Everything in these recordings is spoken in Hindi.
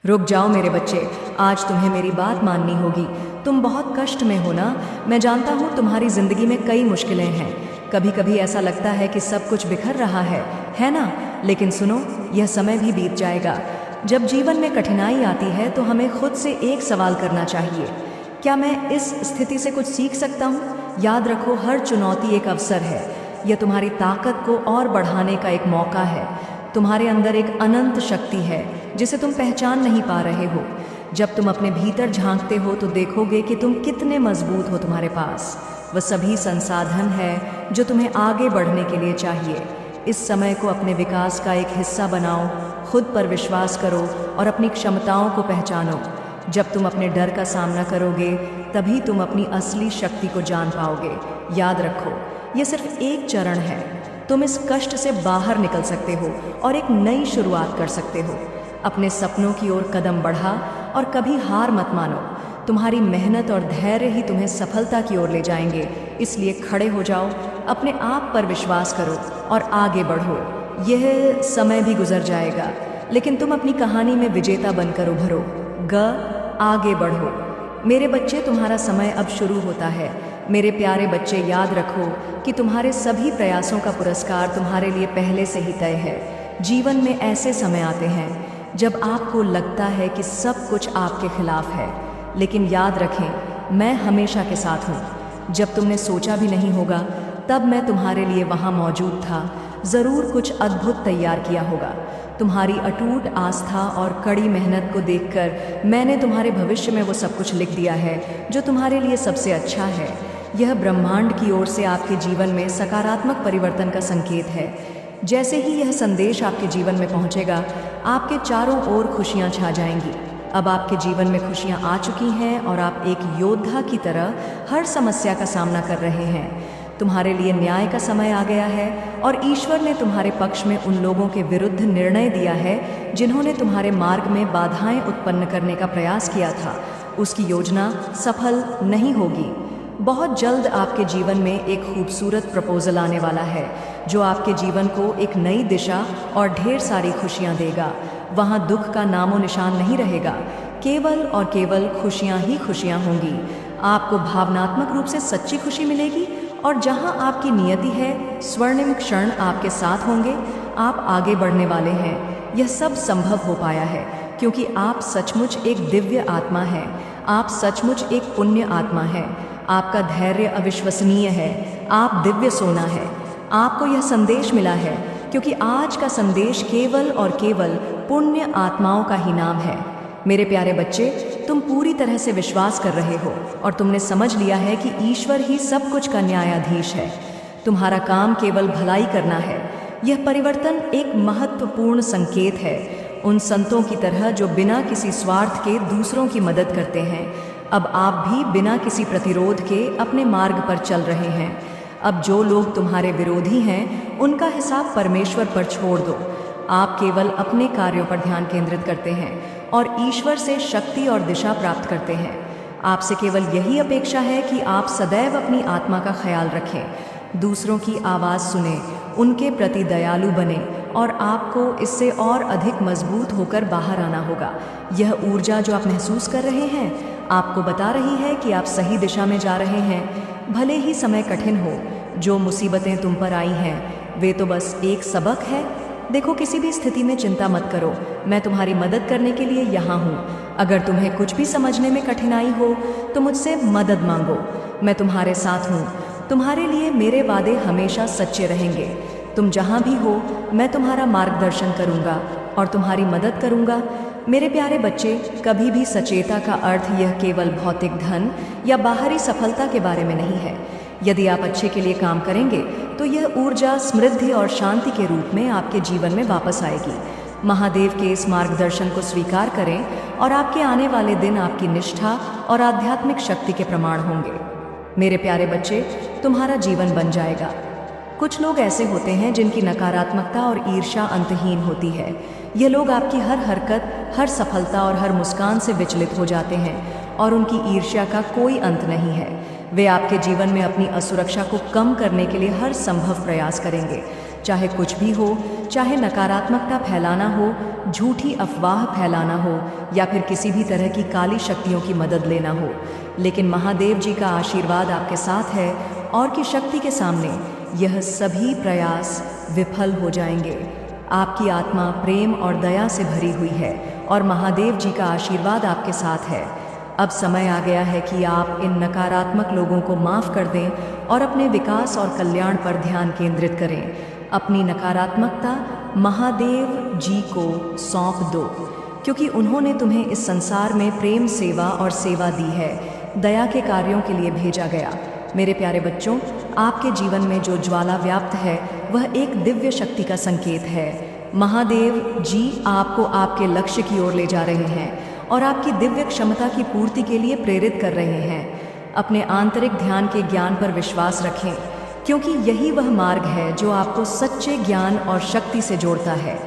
रुक जाओ मेरे बच्चे, आज तुम्हें मेरी बात माननी होगी। तुम बहुत कष्ट में हो ना। मैं जानता हूँ तुम्हारी जिंदगी में कई मुश्किलें हैं। कभी कभी ऐसा लगता है कि सब कुछ बिखर रहा है ना? लेकिन सुनो, यह समय भी बीत जाएगा। जब जीवन में कठिनाई आती है तो हमें खुद से एक सवाल करना चाहिए, क्या मैं इस स्थिति से कुछ सीख सकता हूँ? याद रखो, हर चुनौती एक अवसर है। यह तुम्हारी ताकत को और बढ़ाने का एक मौका है। तुम्हारे अंदर एक अनंत शक्ति है जिसे तुम पहचान नहीं पा रहे हो। जब तुम अपने भीतर झांकते हो तो देखोगे कि तुम कितने मजबूत हो। तुम्हारे पास वह सभी संसाधन है जो तुम्हें आगे बढ़ने के लिए चाहिए। इस समय को अपने विकास का एक हिस्सा बनाओ, खुद पर विश्वास करो और अपनी क्षमताओं को पहचानो। जब तुम अपने डर का सामना करोगे तभी तुम अपनी असली शक्ति को जान पाओगे। याद रखो, ये सिर्फ एक चरण है। तुम इस कष्ट से बाहर निकल सकते हो और एक नई शुरुआत कर सकते हो। अपने सपनों की ओर कदम बढ़ा और कभी हार मत मानो। तुम्हारी मेहनत और धैर्य ही तुम्हें सफलता की ओर ले जाएंगे। इसलिए खड़े हो जाओ, अपने आप पर विश्वास करो और आगे बढ़ो। यह समय भी गुजर जाएगा, लेकिन तुम अपनी कहानी में विजेता बनकर उभरो। आगे बढ़ो मेरे बच्चे, तुम्हारा समय अब शुरू होता है। मेरे प्यारे बच्चे, याद रखो कि तुम्हारे सभी प्रयासों का पुरस्कार तुम्हारे लिए पहले से ही तय है। जीवन में ऐसे समय आते हैं जब आपको लगता है कि सब कुछ आपके खिलाफ है, लेकिन याद रखें, मैं हमेशा के साथ हूँ। जब तुमने सोचा भी नहीं होगा तब मैं तुम्हारे लिए वहाँ मौजूद था। ज़रूर कुछ अद्भुत तैयार किया होगा। तुम्हारी अटूट आस्था और कड़ी मेहनत को देखकर मैंने तुम्हारे भविष्य में वो सब कुछ लिख दिया है जो तुम्हारे लिए सबसे अच्छा है। यह ब्रह्मांड की ओर से आपके जीवन में सकारात्मक परिवर्तन का संकेत है। जैसे ही यह संदेश आपके जीवन में पहुंचेगा, आपके चारों ओर खुशियां छा जाएंगी। अब आपके जीवन में खुशियां आ चुकी हैं और आप एक योद्धा की तरह हर समस्या का सामना कर रहे हैं। तुम्हारे लिए न्याय का समय आ गया है और ईश्वर ने तुम्हारे पक्ष में उन लोगों के विरुद्ध निर्णय दिया है जिन्होंने तुम्हारे मार्ग में बाधाएं उत्पन्न करने का प्रयास किया था। उसकी योजना सफल नहीं होगी। बहुत जल्द आपके जीवन में एक खूबसूरत प्रपोजल आने वाला है जो आपके जीवन को एक नई दिशा और ढेर सारी खुशियां देगा। वहाँ दुख का नामो निशान नहीं रहेगा, केवल और केवल खुशियां ही खुशियां होंगी। आपको भावनात्मक रूप से सच्ची खुशी मिलेगी और जहां आपकी नियति है, स्वर्णिम क्षण आपके साथ होंगे। आप आगे बढ़ने वाले हैं। यह सब संभव हो पाया है क्योंकि आप सचमुच एक दिव्य आत्मा हैं। आप सचमुच एक पुण्य आत्मा हैं। आपका धैर्य अविश्वसनीय है। आप दिव्य सोना है। आपको यह संदेश मिला है क्योंकि आज का संदेश केवल और केवल पुण्य आत्माओं का ही नाम है। मेरे प्यारे बच्चे, तुम पूरी तरह से विश्वास कर रहे हो और तुमने समझ लिया है कि ईश्वर ही सब कुछ का न्यायाधीश है। तुम्हारा काम केवल भलाई करना है। यह परिवर्तन एक महत्वपूर्ण संकेत है, उन संतों की तरह जो बिना किसी स्वार्थ के दूसरों की मदद करते हैं। अब आप भी बिना किसी प्रतिरोध के अपने मार्ग पर चल रहे हैं। अब जो लोग तुम्हारे विरोधी हैं, उनका हिसाब परमेश्वर पर छोड़ दो। आप केवल अपने कार्यों पर ध्यान केंद्रित करते हैं और ईश्वर से शक्ति और दिशा प्राप्त करते हैं। आपसे केवल यही अपेक्षा है कि आप सदैव अपनी आत्मा का ख्याल रखें, दूसरों की आवाज़ सुने, उनके प्रति दयालु बने और आपको इससे और अधिक मजबूत होकर बाहर आना होगा। यह ऊर्जा जो आप महसूस कर रहे हैं आपको बता रही है कि आप सही दिशा में जा रहे हैं। भले ही समय कठिन हो, जो मुसीबतें तुम पर आई हैं वे तो बस एक सबक है। देखो, किसी भी स्थिति में चिंता मत करो, मैं तुम्हारी मदद करने के लिए यहाँ हूँ। अगर तुम्हें कुछ भी समझने में कठिनाई हो तो मुझसे मदद मांगो, मैं तुम्हारे साथ हूँ। तुम्हारे लिए मेरे वादे हमेशा सच्चे रहेंगे। तुम जहाँ भी हो, मैं तुम्हारा मार्गदर्शन करूँगा और तुम्हारी मदद करूँगा। मेरे प्यारे बच्चे, कभी भी सचेता का अर्थ यह केवल भौतिक धन या बाहरी सफलता के बारे में नहीं है। यदि आप अच्छे के लिए काम करेंगे तो यह ऊर्जा समृद्धि और शांति के रूप में आपके जीवन में वापस आएगी। महादेव के इस मार्गदर्शन को स्वीकार करें और आपके आने वाले दिन आपकी निष्ठा और आध्यात्मिक शक्ति के प्रमाण होंगे। मेरे प्यारे बच्चे, तुम्हारा जीवन बन जाएगा। कुछ लोग ऐसे होते हैं जिनकी नकारात्मकता और ईर्ष्या अंतहीन होती है। ये लोग आपकी हर हरकत, हर सफलता और हर मुस्कान से विचलित हो जाते हैं और उनकी ईर्ष्या का कोई अंत नहीं है। वे आपके जीवन में अपनी असुरक्षा को कम करने के लिए हर संभव प्रयास करेंगे। चाहे कुछ भी हो, चाहे नकारात्मकता फैलाना हो, झूठी अफवाह फैलाना हो या फिर किसी भी तरह की काली शक्तियों की मदद लेना हो। लेकिन महादेव जी का आशीर्वाद आपके साथ है और की शक्ति के सामने यह सभी प्रयास विफल हो जाएंगे। आपकी आत्मा प्रेम और दया से भरी हुई है और महादेव जी का आशीर्वाद आपके साथ है। अब समय आ गया है कि आप इन नकारात्मक लोगों को माफ़ कर दें और अपने विकास और कल्याण पर ध्यान केंद्रित करें। अपनी नकारात्मकता महादेव जी को सौंप दो, क्योंकि उन्होंने तुम्हें इस संसार में प्रेम सेवा और सेवा दी है, दया के कार्यों के लिए भेजा गया। मेरे प्यारे बच्चों, आपके जीवन में जो ज्वाला व्याप्त है वह एक दिव्य शक्ति का संकेत है। महादेव जी आपको आपके लक्ष्य की ओर ले जा रहे हैं और आपकी दिव्य क्षमता की पूर्ति के लिए प्रेरित कर रहे हैं। अपने आंतरिक ध्यान के ज्ञान पर विश्वास रखें, क्योंकि यही वह मार्ग है जो आपको सच्चे ज्ञान और शक्ति से जोड़ता है।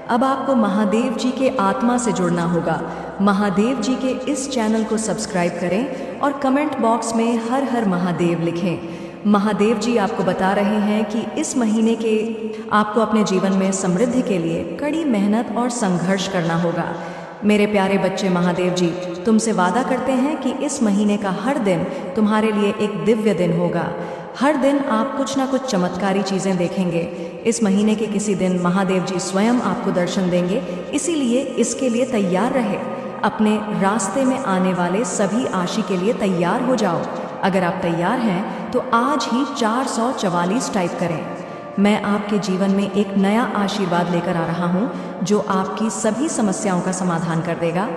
अब आपको महादेव जी के आत्मा से जुड़ना होगा। महादेव जी के इस चैनल को सब्सक्राइब करें और कमेंट बॉक्स में हर हर महादेव लिखें। महादेव जी आपको बता रहे हैं कि इस महीने के आपको अपने जीवन में समृद्धि के लिए कड़ी मेहनत और संघर्ष करना होगा। मेरे प्यारे बच्चे, महादेव जी तुमसे वादा करते हैं कि इस महीने का हर दिन तुम्हारे लिए एक दिव्य दिन होगा। हर दिन आप कुछ ना कुछ चमत्कारी चीज़ें देखेंगे। इस महीने के किसी दिन महादेव जी स्वयं आपको दर्शन देंगे, इसीलिए इसके लिए तैयार रहे। अपने रास्ते में आने वाले सभी आशी के लिए तैयार हो जाओ। अगर आप तैयार हैं तो आज ही 444 टाइप करें। मैं आपके जीवन में एक नया आशीर्वाद लेकर आ रहा हूँ जो आपकी सभी समस्याओं का समाधान कर देगा।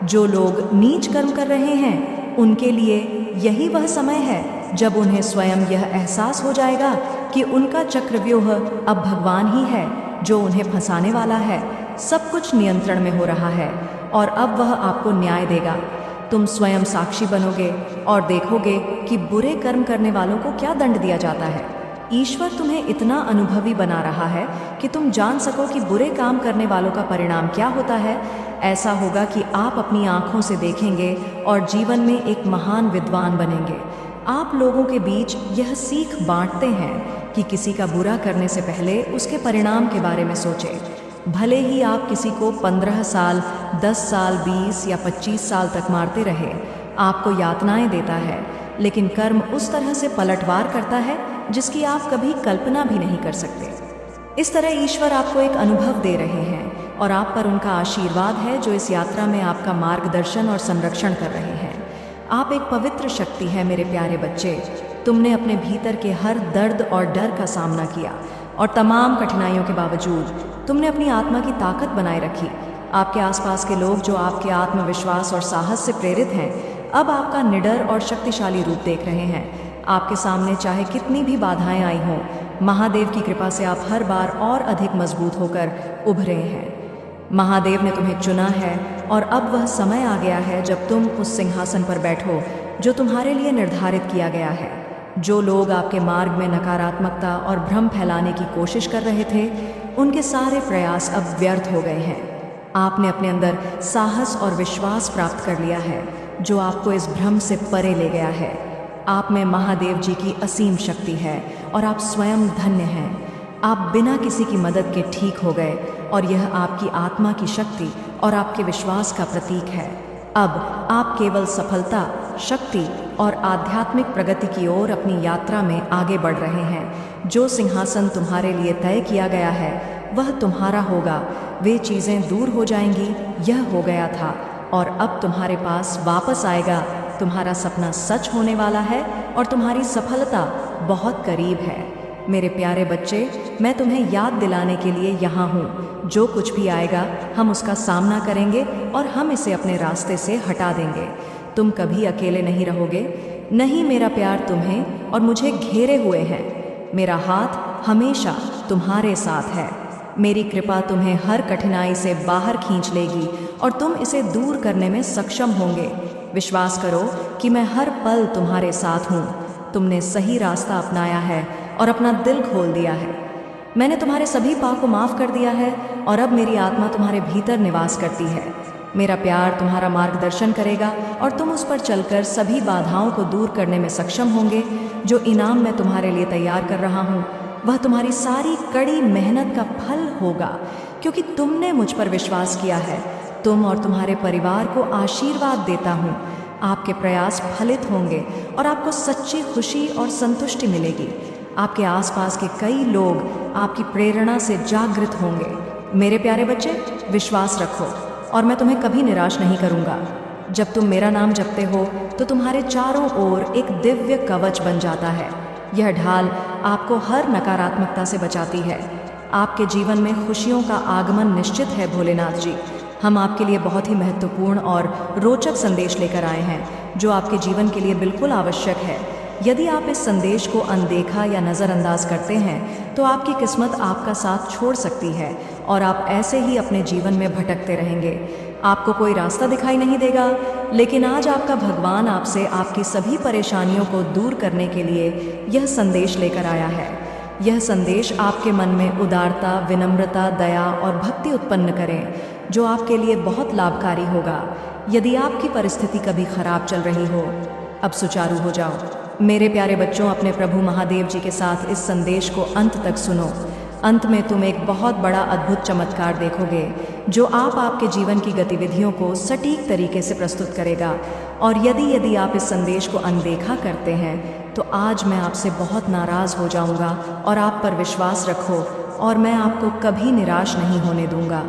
जो लोग नीच कर्म कर रहे हैं उनके लिए यही वह समय है जब उन्हें स्वयं यह एहसास हो जाएगा कि उनका चक्रव्यूह अब भगवान ही है जो उन्हें फंसाने वाला है। सब कुछ नियंत्रण में हो रहा है और अब वह आपको न्याय देगा। तुम स्वयं साक्षी बनोगे और देखोगे कि बुरे कर्म करने वालों को क्या दंड दिया जाता है। ईश्वर तुम्हें इतना अनुभवी बना रहा है कि तुम जान सको कि बुरे काम करने वालों का परिणाम क्या होता है। ऐसा होगा कि आप अपनी आंखों से देखेंगे और जीवन में एक महान विद्वान बनेंगे। आप लोगों के बीच यह सीख बांटते हैं कि किसी का बुरा करने से पहले उसके परिणाम के बारे में सोचें। भले ही आप किसी को 15 साल, 10 साल, 20 या 25 साल तक मारते रहे, आपको यातनाएं देता है, लेकिन कर्म उस तरह से पलटवार करता है जिसकी आप कभी कल्पना भी नहीं कर सकते। इस तरह ईश्वर आपको एक अनुभव दे रहे हैं और आप पर उनका आशीर्वाद है जो इस यात्रा में आपका मार्गदर्शन और संरक्षण कर रहे हैं। आप एक पवित्र शक्ति है मेरे प्यारे बच्चे। तुमने अपने भीतर के हर दर्द और डर का सामना किया और तमाम कठिनाइयों के बावजूद तुमने अपनी आत्मा की ताकत बनाए रखी। आपके आसपास के लोग जो आपके आत्मविश्वास और साहस से प्रेरित हैं, अब आपका निडर और शक्तिशाली रूप देख रहे हैं। आपके सामने चाहे कितनी भी बाधाएं आई हों, महादेव की कृपा से आप हर बार और अधिक मजबूत होकर उभरे हैं। महादेव ने तुम्हें चुना है और अब वह समय आ गया है जब तुम उस सिंहासन पर बैठो जो तुम्हारे लिए निर्धारित किया गया है। जो लोग आपके मार्ग में नकारात्मकता और भ्रम फैलाने की कोशिश कर रहे थे, उनके सारे प्रयास अब व्यर्थ हो गए हैं। आपने अपने अंदर साहस और विश्वास प्राप्त कर लिया है जो आपको इस भ्रम से परे ले गया है। आप में महादेव जी की असीम शक्ति है और आप स्वयं धन्य हैं। आप बिना किसी की मदद के ठीक हो गए और यह आपकी आत्मा की शक्ति और आपके विश्वास का प्रतीक है। अब आप केवल सफलता, शक्ति और आध्यात्मिक प्रगति की ओर अपनी यात्रा में आगे बढ़ रहे हैं। जो सिंहासन तुम्हारे लिए तय किया गया है वह तुम्हारा होगा। वे चीज़ें दूर हो जाएंगी, यह हो गया था और अब तुम्हारे पास वापस आएगा। तुम्हारा सपना सच होने वाला है और तुम्हारी सफलता बहुत करीब है। मेरे प्यारे बच्चे, मैं तुम्हें याद दिलाने के लिए यहाँ हूँ। जो कुछ भी आएगा हम उसका सामना करेंगे और हम इसे अपने रास्ते से हटा देंगे। तुम कभी अकेले नहीं रहोगे। नहीं, मेरा प्यार तुम्हें और मुझे घेरे हुए है। मेरा हाथ हमेशा तुम्हारे साथ है। मेरी कृपा तुम्हें हर कठिनाई से बाहर खींच लेगी और तुम इसे दूर करने में सक्षम होंगे। विश्वास करो कि मैं हर पल तुम्हारे साथ हूँ। तुमने सही रास्ता अपनाया है और अपना दिल खोल दिया है। मैंने तुम्हारे सभी पाप को माफ़ कर दिया है और अब मेरी आत्मा तुम्हारे भीतर निवास करती है। मेरा प्यार तुम्हारा मार्गदर्शन करेगा और तुम उस पर चलकर सभी बाधाओं को दूर करने में सक्षम होंगे। जो इनाम मैं तुम्हारे लिए तैयार कर रहा हूँ वह तुम्हारी सारी कड़ी मेहनत का फल होगा, क्योंकि तुमने मुझ पर विश्वास किया है। तुम और तुम्हारे परिवार को आशीर्वाद देता हूँ। आपके प्रयास फलित होंगे और आपको सच्ची खुशी और संतुष्टि मिलेगी। आपके आसपास के कई लोग आपकी प्रेरणा से जागृत होंगे। मेरे प्यारे बच्चे, विश्वास रखो और मैं तुम्हें कभी निराश नहीं करूँगा। जब तुम मेरा नाम जपते हो तो तुम्हारे चारों ओर एक दिव्य कवच बन जाता है। यह ढाल आपको हर नकारात्मकता से बचाती है। आपके जीवन में खुशियों का आगमन निश्चित है। भोलेनाथ जी, हम आपके लिए बहुत ही महत्वपूर्ण और रोचक संदेश लेकर आए हैं, जो आपके जीवन के लिए बिल्कुल आवश्यक है। यदि आप इस संदेश को अनदेखा या नज़रअंदाज करते हैं तो आपकी किस्मत आपका साथ छोड़ सकती है और आप ऐसे ही अपने जीवन में भटकते रहेंगे। आपको कोई रास्ता दिखाई नहीं देगा, लेकिन आज आपका भगवान आपसे आपकी सभी परेशानियों को दूर करने के लिए यह संदेश लेकर आया है। यह संदेश आपके मन में उदारता, विनम्रता, दया और भक्ति उत्पन्न करें, जो आपके लिए बहुत लाभकारी होगा। यदि आपकी परिस्थिति कभी खराब चल रही हो, अब सुचारू हो जाओ। मेरे प्यारे बच्चों, अपने प्रभु महादेव जी के साथ इस संदेश को अंत तक सुनो। अंत में तुम एक बहुत बड़ा अद्भुत चमत्कार देखोगे, जो आपके जीवन की गतिविधियों को सटीक तरीके से प्रस्तुत करेगा। और यदि आप इस संदेश को अनदेखा करते हैं तो आज मैं आपसे बहुत नाराज़ हो जाऊंगा। और आप पर विश्वास रखो और मैं आपको कभी निराश नहीं होने दूंगा।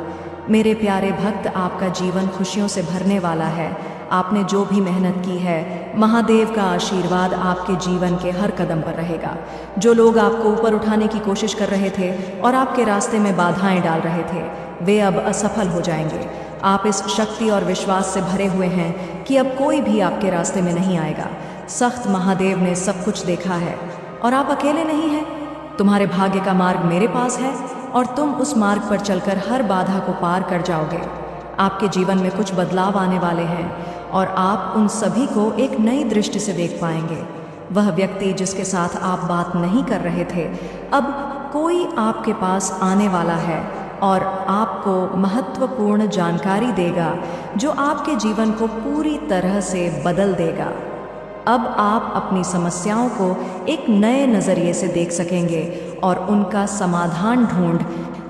मेरे प्यारे भक्त, आपका जीवन खुशियों से भरने वाला है। आपने जो भी मेहनत की है, महादेव का आशीर्वाद आपके जीवन के हर कदम पर रहेगा। जो लोग आपको ऊपर उठाने की कोशिश कर रहे थे और आपके रास्ते में बाधाएं डाल रहे थे, वे अब असफल हो जाएंगे। आप इस शक्ति और विश्वास से भरे हुए हैं कि अब कोई भी आपके रास्ते में नहीं आएगा। सख्त महादेव ने सब कुछ देखा है और आप अकेले नहीं हैं। तुम्हारे भाग्य का मार्ग मेरे पास है और तुम उस मार्ग पर चलकर हर बाधा को पार कर जाओगे। आपके जीवन में कुछ बदलाव आने वाले हैं और आप उन सभी को एक नई दृष्टि से देख पाएंगे। वह व्यक्ति जिसके साथ आप बात नहीं कर रहे थे, अब कोई आपके पास आने वाला है और आपको महत्वपूर्ण जानकारी देगा, जो आपके जीवन को पूरी तरह से बदल देगा। अब आप अपनी समस्याओं को एक नए नज़रिए से देख सकेंगे और उनका समाधान ढूंढ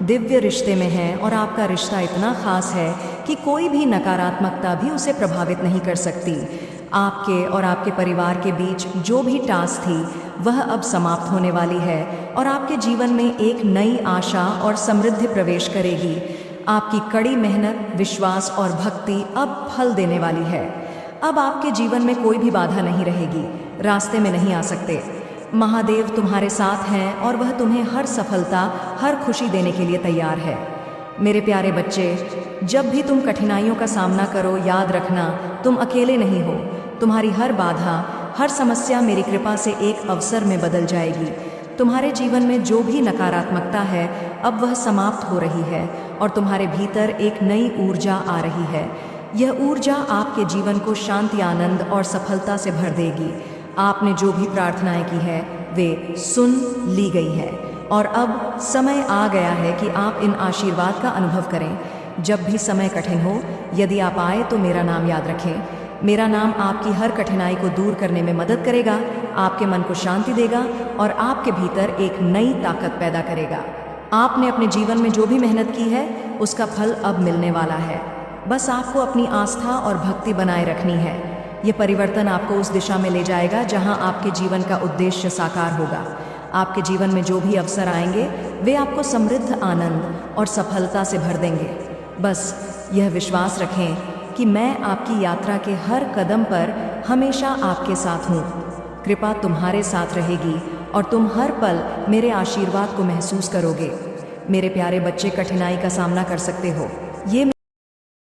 दिव्य रिश्ते में है। और आपका रिश्ता इतना खास है कि कोई भी नकारात्मकता भी उसे प्रभावित नहीं कर सकती। आपके और आपके परिवार के बीच जो भी टास थी, वह अब समाप्त होने वाली है और आपके जीवन में एक नई आशा और समृद्धि प्रवेश करेगी। आपकी कड़ी मेहनत, विश्वास और भक्ति अब फल देने वाली है। अब आपके जीवन में कोई भी बाधा नहीं रहेगी, रास्ते में नहीं आ सकते। महादेव तुम्हारे साथ हैं और वह तुम्हें हर सफलता, हर खुशी देने के लिए तैयार है। मेरे प्यारे बच्चे, जब भी तुम कठिनाइयों का सामना करो, याद रखना तुम अकेले नहीं हो। तुम्हारी हर बाधा, हर समस्या मेरी कृपा से एक अवसर में बदल जाएगी। तुम्हारे जीवन में जो भी नकारात्मकता है, अब वह समाप्त हो रही है और तुम्हारे भीतर एक नई ऊर्जा आ रही है। यह ऊर्जा आपके जीवन को शांति, आनंद और सफलता से भर देगी। आपने जो भी प्रार्थनाएं की है, वे सुन ली गई है और अब समय आ गया है कि आप इन आशीर्वाद का अनुभव करें। जब भी समय कठिन हो, यदि आप आए तो मेरा नाम याद रखें। मेरा नाम आपकी हर कठिनाई को दूर करने में मदद करेगा, आपके मन को शांति देगा और आपके भीतर एक नई ताकत पैदा करेगा। आपने अपने जीवन में जो भी मेहनत की है, उसका फल अब मिलने वाला है। बस आपको अपनी आस्था और भक्ति बनाए रखनी है। ये परिवर्तन आपको उस दिशा में ले जाएगा जहां आपके जीवन का उद्देश्य साकार होगा। आपके जीवन में जो भी अवसर आएंगे, वे आपको समृद्ध, आनंद और सफलता से भर देंगे। बस यह विश्वास रखें कि मैं आपकी यात्रा के हर कदम पर हमेशा आपके साथ हूँ। कृपा तुम्हारे साथ रहेगी और तुम हर पल मेरे आशीर्वाद को महसूस करोगे। मेरे प्यारे बच्चे, कठिनाई का सामना कर सकते हो। ये